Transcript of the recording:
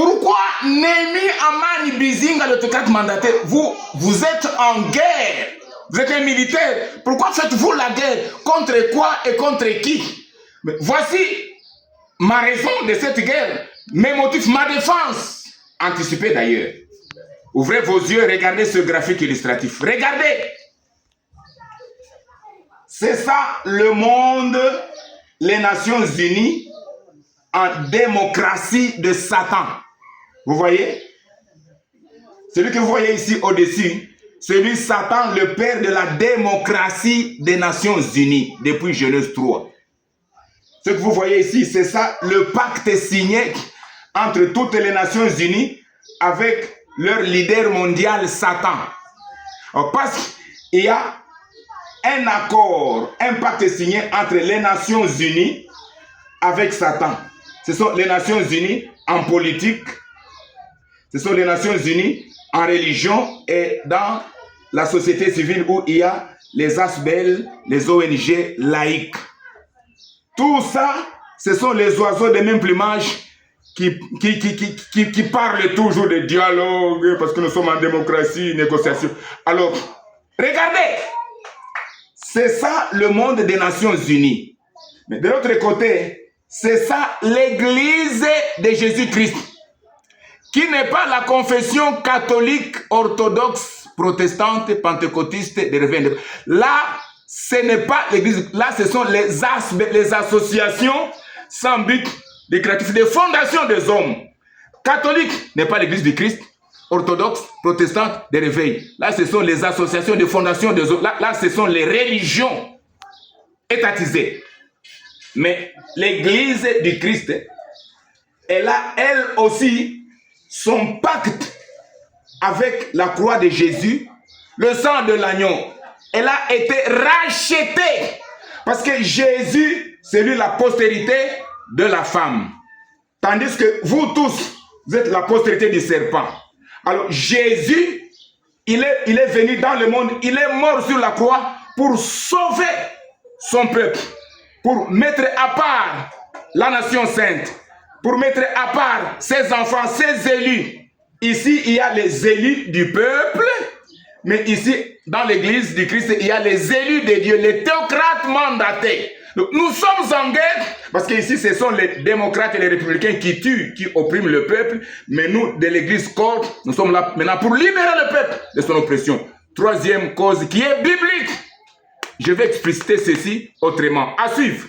Pourquoi Némi Amani Bizinga, l'autocrate mandataire, vous êtes en guerre? Vous êtes un militaire. Pourquoi faites-vous la guerre? Contre quoi et contre qui? Mais voici ma raison de cette guerre. Mes motifs, ma défense. Anticipez d'ailleurs. Ouvrez vos yeux, regardez ce graphique illustratif. Regardez. C'est ça le monde, les Nations Unies en démocratie de Satan. Vous voyez? Celui que vous voyez ici au-dessus, celui Satan, le père de la démocratie des Nations Unies, depuis Genèse 3. Ce que vous voyez ici, c'est ça, le pacte signé entre toutes les Nations Unies avec leur leader mondial, Satan. Parce qu'il y a un accord, un pacte signé entre les Nations Unies avec Satan. Ce sont les Nations Unies en politique, ce sont les Nations Unies en religion et dans la société civile où il y a les ASBEL, les ONG laïques. Tout ça, ce sont les oiseaux de même plumage qui parlent toujours de dialogue parce que nous sommes en démocratie, négociation. Alors, regardez, c'est ça le monde des Nations Unies. Mais de l'autre côté, c'est ça l'Église de Jésus-Christ, qui n'est pas la confession catholique, orthodoxe, protestante, pentecôtiste, des réveils. Là, ce n'est pas l'Église. Là, ce sont les associations sans but lucratif, des fondations des hommes. Catholique n'est pas l'Église du Christ. Orthodoxe, protestante, des réveils. Là, ce sont les associations de fondations des hommes. Là, ce sont les religions étatisées. Mais l'Église du Christ, elle a, elle aussi, son pacte avec la croix de Jésus, le sang de l'agneau. Elle a été rachetée. Parce que Jésus, c'est lui la postérité de la femme. Tandis que vous tous, vous êtes la postérité du serpent. Alors Jésus, il est venu dans le monde, il est mort sur la croix pour sauver son peuple, pour mettre à part la nation sainte, pour mettre à part ses enfants, ses élus. Ici, il y a les élus du peuple, mais ici, dans l'église du Christ, il y a les élus de Dieu, les théocrates mandatés. Donc, nous sommes en guerre, parce qu'ici, ce sont les démocrates et les républicains qui tuent, qui oppriment le peuple, mais nous, de l'église corps, nous sommes là maintenant pour libérer le peuple de son oppression. Troisième cause qui est biblique. Je vais expliciter ceci autrement. À suivre.